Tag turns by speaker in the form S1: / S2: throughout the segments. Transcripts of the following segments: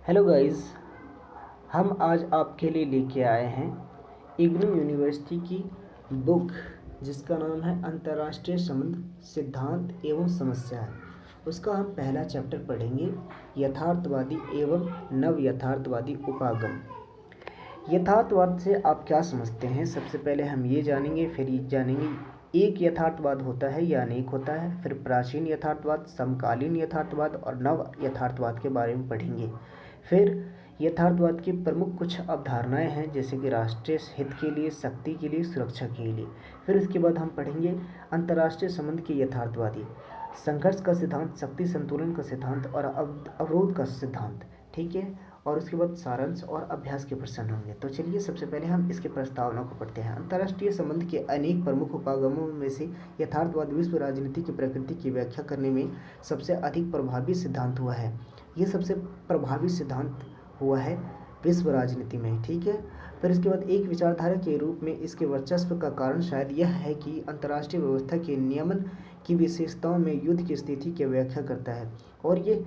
S1: Hello guys. हम आज आपके लिए लेके आए हैं इग्नू यूनिवर्सिटी की बुक जिसका नाम है अंतर्राष्ट्रीय संबंध सिद्धांत एवं समस्याएं। उसका हम पहला चैप्टर पढ़ेंगे, यथार्थवादी एवं नव यथार्थवादी उपागम। यथार्थवाद से आप क्या समझते हैं? सबसे पहले हम ये जानेंगे, फिर ये जानेंगे एक यथार्थवाद होता है या अनेक होता है, फिर प्राचीन यथार्थवाद, समकालीन यथार्थवाद और नव यथार्थवाद के बारे में पढ़ेंगे। फिर यथार्थवाद की प्रमुख कुछ अवधारणाएं हैं, जैसे कि राष्ट्रीय हित के लिए, शक्ति के लिए, सुरक्षा के लिए। फिर उसके बाद हम पढ़ेंगे अंतर्राष्ट्रीय संबंध के यथार्थवादी, संघर्ष का सिद्धांत, शक्ति संतुलन का सिद्धांत और अवरोध का सिद्धांत। ठीक है, और उसके बाद सारांश और अभ्यास के प्रश्न होंगे। तो चलिए सबसे पहले हम इसके प्रस्तावना को पढ़ते हैं। अंतर्राष्ट्रीय संबंध के अनेक प्रमुख उपागमों में से यथार्थवाद विश्व राजनीति की प्रकृति की व्याख्या करने में सबसे अधिक प्रभावी सिद्धांत हुआ है। ये सबसे प्रभावी सिद्धांत हुआ है विश्व राजनीति में। ठीक है, फिर इसके बाद एक विचारधारा के रूप में इसके वर्चस्व का कारण शायद यह है कि अंतर्राष्ट्रीय व्यवस्था के नियमन की विशेषताओं में युद्ध की स्थिति की व्याख्या करता है। और ये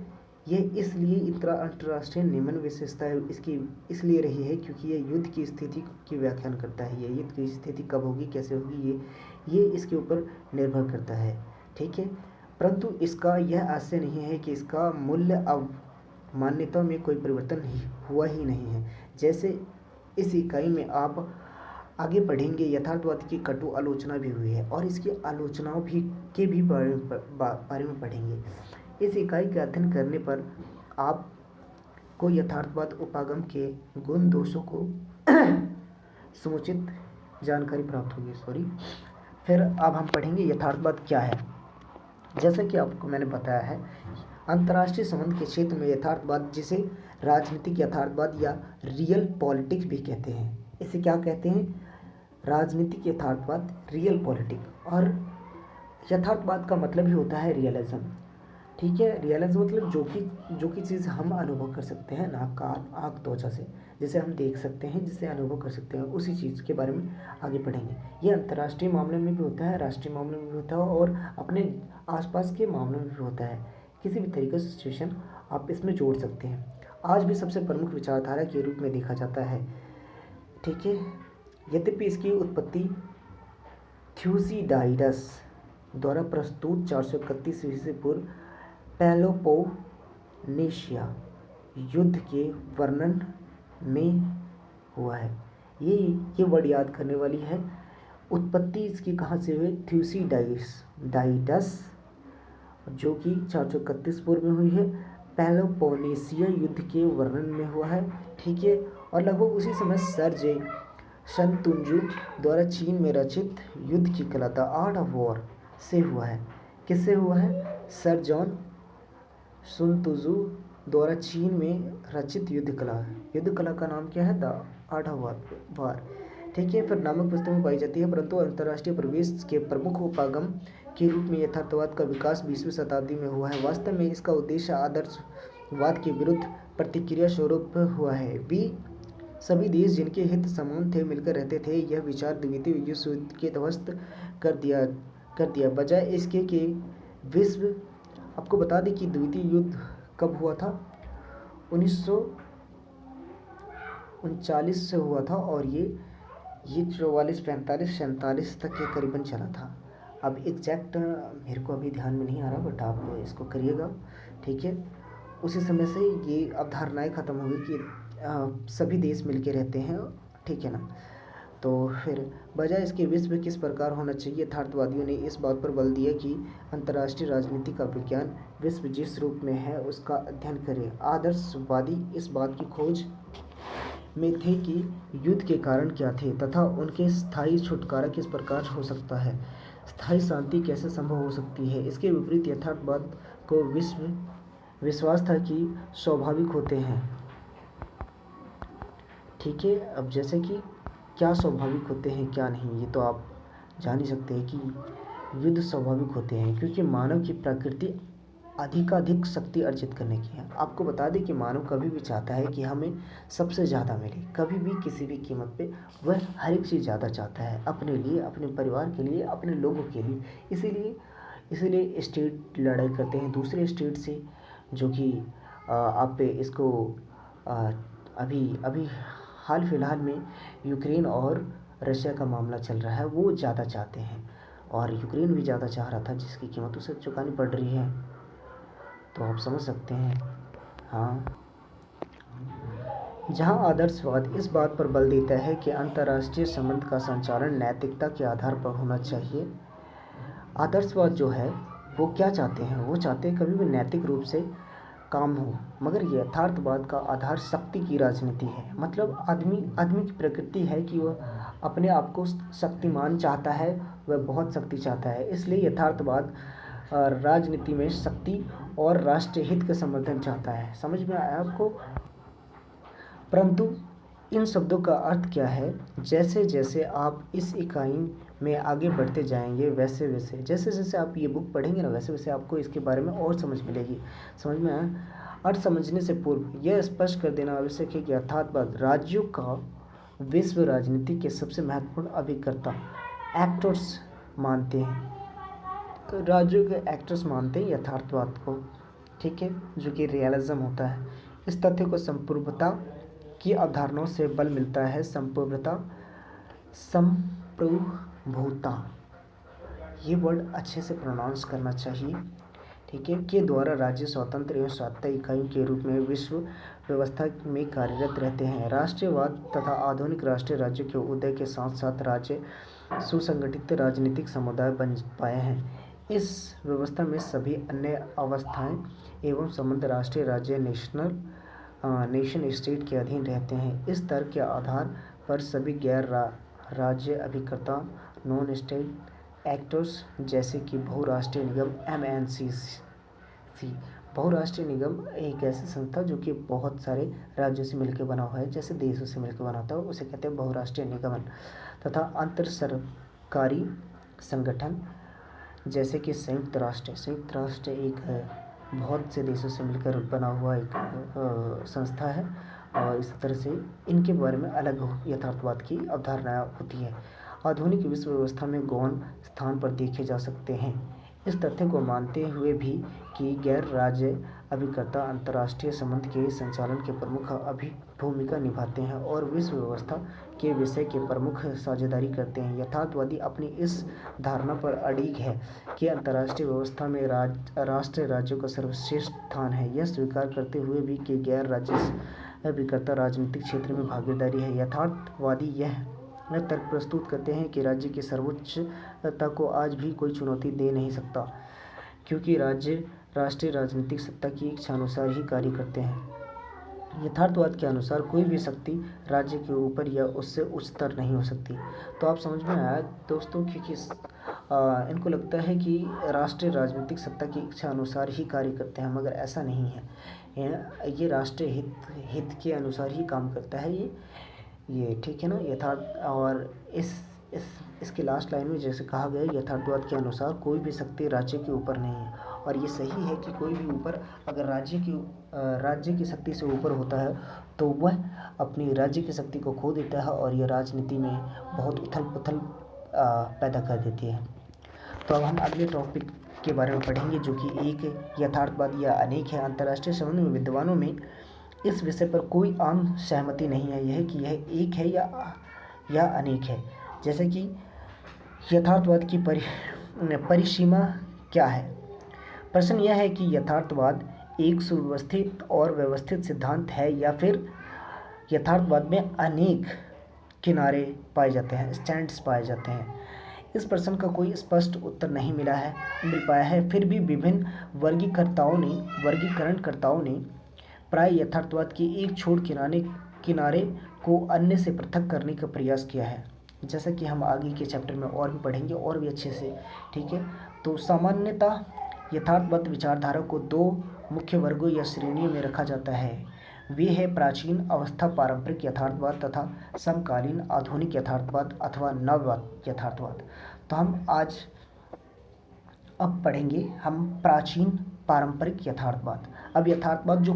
S1: इसलिए अंतर्राष्ट्रीय नियमन विशेषता इसकी इसलिए रही है क्योंकि ये युद्ध की स्थिति की व्याख्यान करता है। ये युद्ध की स्थिति कब होगी, कैसे होगी, ये इसके ऊपर निर्भर करता है। ठीक है, परंतु इसका यह आशय नहीं है कि इसका मूल्य मान्यता में कोई परिवर्तन हुआ ही नहीं है। जैसे इस इकाई में आप आगे पढ़ेंगे, यथार्थवाद की कटु आलोचना भी हुई है और इसकी आलोचनाओं भी बारे में पढ़ेंगे। इस इकाई का अध्ययन करने पर आपको यथार्थवाद उपागम के गुण दोषों को समुचित जानकारी प्राप्त होगी। फिर अब हम पढ़ेंगे यथार्थवाद क्या है। जैसा कि आपको मैंने बताया है, अंतर्राष्ट्रीय संबंध के क्षेत्र में यथार्थवाद, जिसे राजनीतिक यथार्थवाद या रियल पॉलिटिक्स भी कहते हैं, इसे क्या कहते हैं? राजनीतिक यथार्थवाद, रियल पॉलिटिक्स। और यथार्थवाद का मतलब ही होता है रियलिज्म। ठीक है, रियलिज्म मतलब जो कि चीज़ हम अनुभव कर सकते हैं, नाक का आँख त्वचा से, जिसे हम देख सकते हैं, जिसे अनुभव कर सकते हैं, उसी चीज़ के बारे में आगे पढ़ेंगे। ये अंतर्राष्ट्रीय मामले में भी होता है, राष्ट्रीय मामले में भी होता है और अपने आसपास के मामलों में भी होता है। किसी भी तरीके से सिचुएशन आप इसमें जोड़ सकते हैं। आज भी सबसे प्रमुख विचारधारा के रूप में देखा जाता है। ठीक है, यद्यपि इसकी उत्पत्ति थ्यूसिडाइडस द्वारा प्रस्तुत 431 ईस्वी से पूर्व पेलोपोनेशिया युद्ध के वर्णन में हुआ है। ये वर्ड याद करने वाली है। उत्पत्ति इसकी कहाँ से हुई? थ्यूसिडाइडस, जो कि 431 पूर्व में हुई है, पेलोपोनेशिया युद्ध के वर्णन में हुआ है। ठीक है, और लगभग उसी समय सर जे शंतुंजू द्वारा चीन में रचित युद्ध की कला, द आर्ट ऑफ वॉर, से हुआ है। किससे हुआ है? सर जॉन सुनतुजू द्वारा चीन में रचित युद्ध कला का नाम क्या है? The art of war. ठीक है, फिर नामक पुस्तक में पाई जाती है। परंतु अंतर्राष्ट्रीय परिवेश के प्रमुख उपागम के रूप में यथार्थवाद का विकास 20वीं शताब्दी में हुआ है। वास्तव में इसका उद्देश्य आदर्शवाद के विरुद्ध प्रतिक्रिया स्वरूप हुआ है। सभी देश जिनके हित समान थे मिलकर रहते थे। यह विचार द्वितीय विश्व युद्ध के ध्वस्त कर दिया बजाय इसके कि विश्व। आपको बता दें कि द्वितीय युद्ध कब हुआ था? 1939 से हुआ था और ये 44, 45, 47 तक के करीबन चला था। अब एग्जैक्ट मेरे को अभी ध्यान में नहीं आ रहा, बट आप इसको करिएगा। ठीक है, उसी समय से ये अवधारणाएं खत्म हो गई कि सभी देश मिलके रहते हैं। ठीक है ना, तो फिर बजाय इसके विश्व किस प्रकार होना चाहिए, यथार्थवादियों ने इस बात पर बल दिया कि अंतर्राष्ट्रीय राजनीति का विज्ञान विश्व जिस रूप में है उसका अध्ययन करे। आदर्शवादी इस बात की खोज में थे कि युद्ध के कारण क्या थे तथा उनके स्थायी छुटकारा किस प्रकार हो सकता है, स्थायी शांति कैसे संभव हो सकती है। इसके विपरीत यथार्थवाद को विश्वास था कि स्वाभाविक होते हैं। ठीक है, अब जैसे कि क्या स्वाभाविक होते हैं क्या नहीं, ये तो आप जान ही सकते हैं कि युद्ध स्वाभाविक होते हैं क्योंकि मानव की प्रकृति अधिकाधिक शक्ति अर्जित करने की है। आपको बता दें कि मानव कभी भी चाहता है कि हमें सबसे ज़्यादा मिले, कभी भी किसी भी कीमत पे वह हर एक चीज़ ज़्यादा चाहता है, अपने लिए, अपने परिवार के लिए, अपने लोगों के लिए। इसीलिए स्टेट लड़ाई करते हैं दूसरे स्टेट से, जो कि आप इसको अ, अभी अभी हाल फिलहाल में यूक्रेन और रशिया का मामला चल रहा है, वो ज़्यादा चाहते हैं और यूक्रेन भी ज़्यादा चाह रहा था, जिसकी कीमत उसे चुकानी पड़ रही है। तो आप समझ सकते हैं। हाँ, जहाँ आदर्शवाद इस बात पर बल देता है कि अंतर्राष्ट्रीय संबंध का संचालन नैतिकता के आधार पर होना चाहिए। आदर्शवाद जो है वो क्या चाहते हैं, वो चाहते हैं कभी भी नैतिक रूप से काम हो, मगर यथार्थवाद का आधार शक्ति की राजनीति है। मतलब आदमी आदमी की प्रकृति है कि वह अपने आप को शक्तिमान चाहता है, वह बहुत शक्ति चाहता है। इसलिए यथार्थवाद राजनीति में शक्ति और राष्ट्रीय हित का समर्थन चाहता है। समझ में आया आपको? परंतु इन शब्दों का अर्थ क्या है? जैसे जैसे आप इस इकाई में आगे बढ़ते जाएंगे, वैसे वैसे जैसे जैसे आप ये बुक पढ़ेंगे ना, वैसे वैसे आपको इसके बारे में और समझ मिलेगी। समझ में आया? अर्थ समझने से पूर्व यह स्पष्ट कर देना आवश्यक है कि यथार्थवाद राज्यों का विश्व राजनीति के सबसे महत्वपूर्ण अभिकर्ता एक्टर्स मानते हैं। राज्यों के एक्टर्स मानते हैं यथार्थवाद को, ठीक है, जो कि रियलिज्म होता है। इस तथ्य को संपूर्णता की अवधारणाओं से बल मिलता है। संपूर्णता, संप्रभुता, ये वर्ड अच्छे से प्रोनाउंस करना चाहिए, ठीक है, के द्वारा राज्य स्वतंत्र एवं स्वायत्त इकाइयों के रूप में विश्व व्यवस्था में कार्यरत रहते हैं। राष्ट्रीयवाद तथा आधुनिक राष्ट्रीय राज्यों के उदय के साथ साथ राज्य सुसंगठित राजनीतिक समुदाय बन पाए हैं। इस व्यवस्था में सभी अन्य अवस्थाएं एवं संबंध राष्ट्रीय राज्य नेशन स्टेट के अधीन रहते हैं। इस तर्क के आधार पर सभी गैर राज्य अभिकर्ता नॉन स्टेट एक्टर्स, जैसे कि बहुराष्ट्रीय निगम MNCs। बहुराष्ट्रीय निगम एक ऐसी संस्था जो कि बहुत सारे राज्यों से मिलकर बना हुआ है, जैसे देशों से मिलकर बना होता है, उसे कहते हैं बहुराष्ट्रीय निगमन। तथा अंतर सरकारी संगठन, जैसे कि संयुक्त राष्ट्र एक बहुत से देशों से मिलकर बना हुआ एक संस्था है, और इस तरह से इनके बारे में अलग यथार्थवाद की अवधारणा होती है। आधुनिक विश्व व्यवस्था में गौण स्थान पर देखे जा सकते हैं। इस तथ्य को मानते हुए भी कि गैर राज्य अभिकर्ता अंतर्राष्ट्रीय संबंध के संचालन के प्रमुख भूमिका निभाते हैं और विश्व व्यवस्था के विषय के प्रमुख साझेदारी करते हैं। यथार्थवादी अपनी इस धारणा पर अडिग है कि अंतर्राष्ट्रीय व्यवस्था में राष्ट्रीय राज्यों का सर्वश्रेष्ठ स्थान है, यह स्वीकार करते हुए भी कि गैर राज्य अभिकर्ता राजनीतिक क्षेत्र में भागीदारी है। यथार्थवादी यह तर्क प्रस्तुत करते हैं कि राज्य की सर्वोच्चता को आज भी कोई चुनौती दे नहीं सकता, क्योंकि राज्य राष्ट्रीय राजनीतिक सत्ता की इच्छानुसार ही कार्य करते हैं। यथार्थवाद के अनुसार कोई भी शक्ति राज्य के ऊपर या उससे उच्चतर नहीं हो सकती। तो आप समझ में आया दोस्तों, क्योंकि इनको लगता है कि राष्ट्रीय राजनीतिक सत्ता की इच्छा अनुसार ही कार्य करते हैं, मगर ऐसा नहीं है। ये राष्ट्रीय हित के अनुसार ही काम करता है ये ठीक है ना, यथार्थ। और इसके लास्ट लाइन में जैसे कहा गया, यथार्थवाद के अनुसार कोई भी शक्ति राज्य के ऊपर नहीं है। और ये सही है कि कोई भी ऊपर अगर राज्य की शक्ति से ऊपर होता है तो वह अपनी राज्य की शक्ति को खो देता है और यह राजनीति में बहुत उथल पुथल पैदा कर देती है। तो अब हम अगले टॉपिक के बारे में पढ़ेंगे, जो कि एक यथार्थवाद या अनेक है। अंतर्राष्ट्रीय संबंध में विद्वानों में इस विषय पर कोई आम सहमति नहीं है, यह कि यह एक है या अनेक है। जैसे कि यथार्थवाद की परिसीमा क्या है? प्रश्न यह है कि यथार्थवाद एक सुव्यवस्थित और व्यवस्थित सिद्धांत है या फिर यथार्थवाद में अनेक किनारे पाए जाते हैं, स्टैंड्स पाए जाते हैं। इस प्रश्न का कोई स्पष्ट उत्तर नहीं मिल पाया है। फिर भी विभिन्न वर्गीकरणकर्ताओं ने प्राय यथार्थवाद के एक छोर किनारे को अन्य से पृथक करने का प्रयास किया है, जैसा कि हम आगे के चैप्टर में और भी पढ़ेंगे और भी अच्छे से, ठीक है। तो सामान्यतः यथार्थवाद विचारधारा को दो मुख्य वर्गों या श्रेणियों में रखा जाता है। वे है प्राचीन अवस्था पारंपरिक यथार्थवाद तथा समकालीन आधुनिक यथार्थवाद अथवा नव यथार्थवाद। तो हम आज अब पढ़ेंगे हम प्राचीन पारंपरिक यथार्थवाद। अब यथार्थवाद जो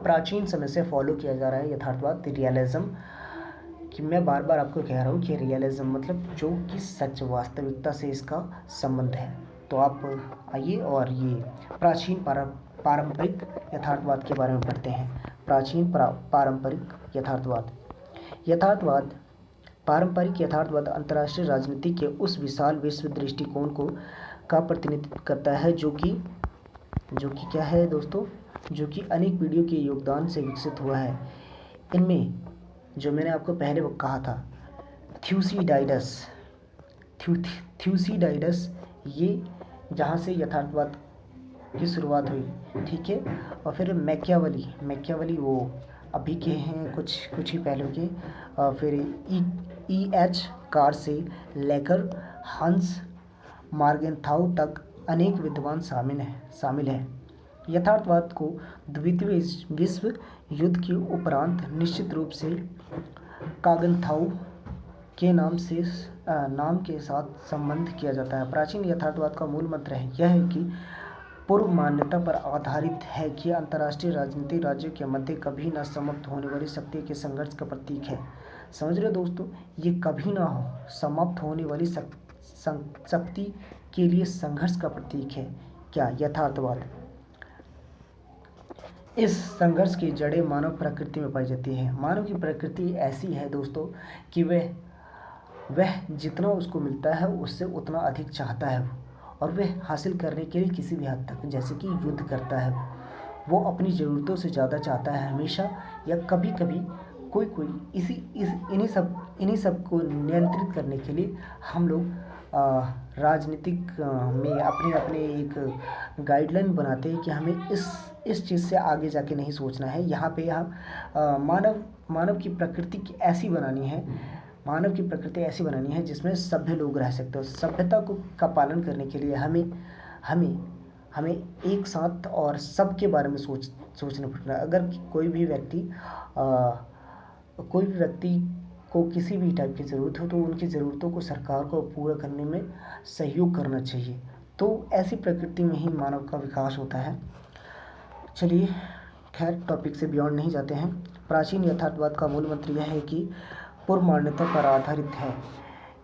S1: प्राचीन समय से फॉलो किया जा रहा है, यथार्थवाद रियलिज्म, कि मैं बार बार आपको कह रहा हूँ कि रियलिज्म मतलब जो कि सच वास्तविकता से इसका संबंध है। तो आप आइए और ये प्राचीन पारंपरिक यथार्थवाद के बारे में पढ़ते हैं। प्राचीन पारंपरिक यथार्थवाद। पारंपरिक यथार्थवाद अंतर्राष्ट्रीय राजनीति के उस विशाल विश्व दृष्टिकोण का प्रतिनिधित्व करता है जो कि क्या है दोस्तों, जो कि अनेक पीढ़ियों के योगदान से विकसित हुआ है। इनमें जो मैंने आपको पहले कहा था, थ्यूसिडाइडस ये जहाँ से यथार्थवाद की शुरुआत हुई, ठीक है। और फिर मैकियावेली वो अभी के हैं, कुछ ही पहले के। और फिर E.H. कार से लेकर हंस मार्गेंथाउ तक अनेक विद्वान शामिल हैं। यथार्थवाद को द्वितीय विश्व युद्ध के उपरांत निश्चित रूप से कागनथाउ के नाम के साथ संबंध किया जाता है। प्राचीन यथार्थवाद का मूल मंत्र यह है कि पूर्व मान्यता पर आधारित है कि अंतर्राष्ट्रीय राजनीति राज्यों के मध्य कभी न समाप्त होने वाली शक्ति के संघर्ष का प्रतीक है। समझ रहे हो दोस्तों, ये कभी ना हो समाप्त होने वाली शक्ति के लिए संघर्ष का प्रतीक है क्या? यथार्थवाद। इस संघर्ष की जड़ें मानव प्रकृति में पाई जाती है। मानव की प्रकृति ऐसी है दोस्तों कि वह जितना उसको मिलता है उससे उतना अधिक चाहता है और वह हासिल करने के लिए किसी भी हद तक, जैसे कि युद्ध करता है, वो अपनी ज़रूरतों से ज़्यादा चाहता है हमेशा, या कभी कभी कोई इन्हीं सब को नियंत्रित करने के लिए हम लोग राजनीतिक में अपने एक गाइडलाइन बनाते हैं कि हमें इस चीज़ से आगे जाके नहीं सोचना है। यहाँ पे हम मानव की प्रकृति ऐसी बनानी है जिसमें सभ्य लोग रह सकते हो। सभ्यता का पालन करने के लिए हमें एक साथ और सबके बारे में सोचना पड़ता है। अगर कोई भी व्यक्ति को किसी भी टाइप की ज़रूरत हो तो उनकी ज़रूरतों को सरकार को पूरा करने में सहयोग करना चाहिए। तो ऐसी प्रकृति में ही मानव का विकास होता है। चलिए खैर, टॉपिक से बियॉन्ड नहीं जाते हैं। प्राचीन यथार्थवाद का मूल मंत्र यह है कि पूर्व मान्यता पर आधारित है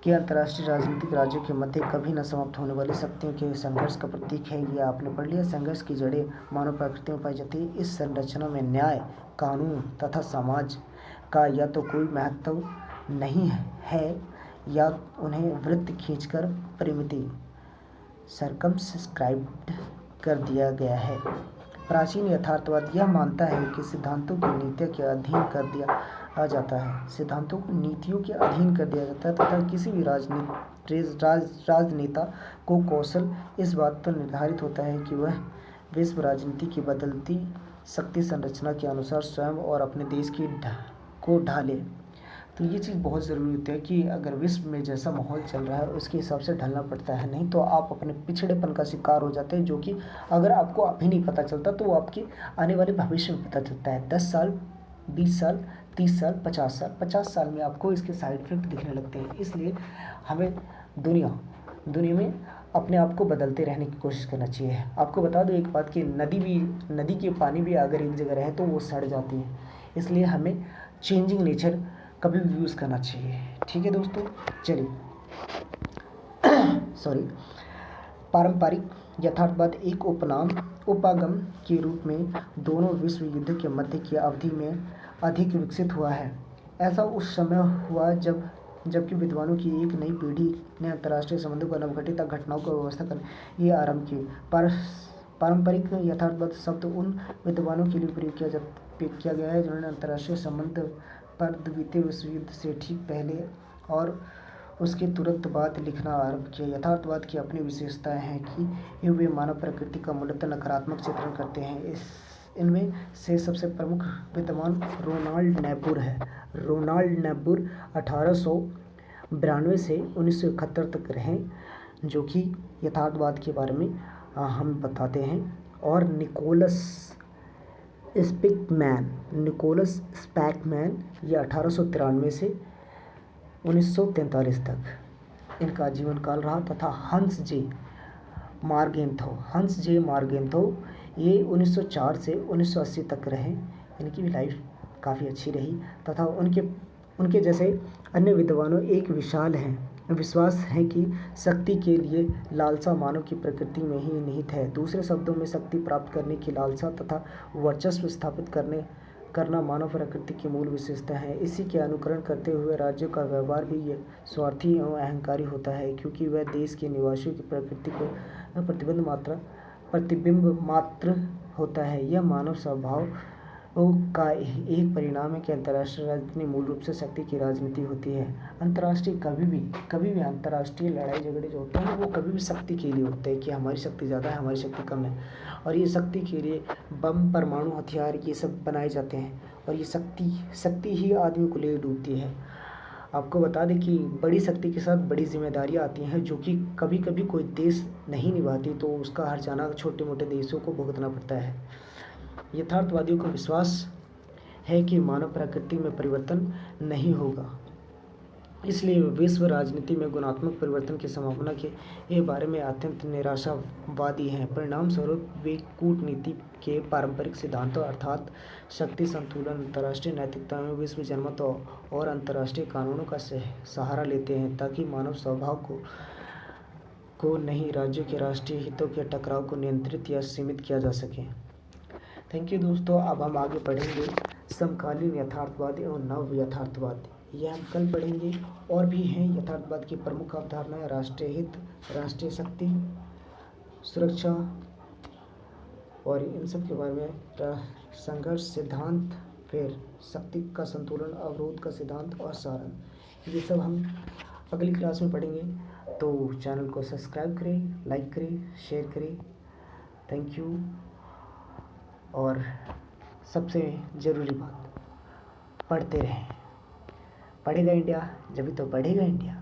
S1: कि अंतर्राष्ट्रीय राजनीतिक राज्यों के मध्य कभी न समाप्त होने वाली शक्तियों के संघर्ष का प्रतीक है। ये आपने पढ़ लिया। संघर्ष की जड़ें मानव प्रकृति में पाई जाती है। इस संरचना में न्याय, कानून तथा समाज का या तो कोई महत्व नहीं है या उन्हें वृत्त खींचकर परिमिति सर्कमस्क्राइब्ड कर दिया गया है। प्राचीन यथार्थवाद यह मानता है कि सिद्धांतों को नीतियों के अधीन कर दिया जाता है तथा किसी भी राजनेता को कौशल इस बात पर निर्धारित होता है कि वह विश्व राजनीति की बदलती शक्ति संरचना के अनुसार स्वयं और अपने देश को ढाले। तो ये चीज़ बहुत ज़रूरी होती है कि अगर विश्व में जैसा माहौल चल रहा है उसके हिसाब से ढलना पड़ता है, नहीं तो आप अपने पिछड़ेपन का शिकार हो जाते हैं, जो कि अगर आपको अभी नहीं पता चलता तो वो आपके आने वाले भविष्य में पता चलता है। 10 साल, 20 साल, 30 साल, 50 साल में आपको इसके साइड इफेक्ट दिखने लगते हैं। इसलिए हमें दुनिया में अपने आप को बदलते रहने की कोशिश करना चाहिए। आपको बता दो एक बात कि नदी के पानी भी अगर एक जगह रहे तो वो सड़ जाती है। इसलिए हमें चेंजिंग नेचर कभी भी यूज़ करना चाहिए। ठीक है दोस्तों, चलिए पारंपरिक यथार्थवाद एक उपागम के रूप में दोनों विश्व युद्ध के मध्य की अवधि में अधिक विकसित हुआ है। ऐसा उस समय हुआ जबकि विद्वानों की एक नई पीढ़ी ने अंतर्राष्ट्रीय संबंधों को नवघटित घटनाओं को व्यवस्था करने ये आरंभ की। पारंपरिक यथार्थवाद शब्द उन विद्वानों के लिए प्रयोग किया गया है जिन्होंने अंतर्राष्ट्रीय संबंध पर द्वितीय विश्व युद्ध से ठीक पहले और उसके तुरंत बाद लिखना आरंभ किया। यथार्थवाद की अपनी विशेषताएं हैं कि वे मानव प्रकृति का मूलतः नकारात्मक चित्रण करते हैं। इनमें से सबसे प्रमुख विद्वान रोनाल्ड नेबुर है। रोनाल्ड नेबुर 1892 से 1971 तक रहे, जो कि यथार्थवाद के बारे में हम बताते हैं। और निकोलस स्पैकमैन ये 1893 से 1943 तक इनका जीवन काल रहा, तथा हंस जे मार्गेंथो ये 1904 से 1980 तक रहे। इनकी भी लाइफ काफ़ी अच्छी रही तथा उनके जैसे अन्य विद्वानों एक विश्वास है कि शक्ति के लिए लालसा मानव की प्रकृति में ही निहित है। दूसरे शब्दों में शक्ति प्राप्त करने की लालसा तथा वर्चस्व स्थापित करने करना मानव प्रकृति की मूल विशेषता है। इसी के अनुकरण करते हुए राज्यों का व्यवहार भी ये स्वार्थी एवं अहंकारी होता है, क्योंकि वह देश के निवासियों की प्रकृति को प्रतिबिंब मात्र होता है। यह मानव स्वभाव का एक परिणाम है कि अंतर्राष्ट्रीय राजनीति मूल रूप से शक्ति की राजनीति होती है। अंतर्राष्ट्रीय कभी भी अंतर्राष्ट्रीय लड़ाई झगड़े जो होते हैं वो कभी भी शक्ति के लिए होते हैं कि हमारी शक्ति ज़्यादा है, हमारी शक्ति कम है, और ये शक्ति के लिए बम, परमाणु हथियार ये सब बनाए जाते हैं, और ये शक्ति ही आदमी को ले डूबती है। आपको बता दें कि बड़ी शक्ति के साथ बड़ी जिम्मेदारियां आती हैं, जो कि कभी कभी कोई देश नहीं निभाती तो उसका हर्जाना छोटे मोटे देशों को भुगतना पड़ता है। यथार्थवादियों का विश्वास है कि मानव प्रकृति में परिवर्तन नहीं होगा, इसलिए विश्व राजनीति में गुणात्मक परिवर्तन की संभावना के बारे में अत्यंत निराशावादी हैं। परिणाम स्वरूप वे कूटनीति के पारंपरिक सिद्धांतों अर्थात शक्ति संतुलन, अंतर्राष्ट्रीय नैतिकता में विश्व जनमत और अंतर्राष्ट्रीय कानूनों का सहारा लेते हैं, ताकि मानव स्वभाव को नहीं, राज्यों के राष्ट्रीय हितों के टकराव को नियंत्रित या सीमित किया जा सके। थैंक यू दोस्तों। अब हम आगे पढ़ेंगे समकालीन यथार्थवाद एवं नव यथार्थवाद। यह हम कल पढ़ेंगे। और भी हैं यथार्थवाद की प्रमुख अवधारणाएं: राष्ट्रीय हित, राष्ट्रीय शक्ति, सुरक्षा, और इन सब के बारे में संघर्ष सिद्धांत, फिर शक्ति का संतुलन, अवरोध का सिद्धांत और सारण, ये सब हम अगली क्लास में पढ़ेंगे। तो चैनल को सब्सक्राइब करें, लाइक करें, शेयर करें। Thank you. और सबसे ज़रूरी बात, पढ़ते रहें। पढ़ेगा इंडिया जब भी तो बढ़ेगा इंडिया।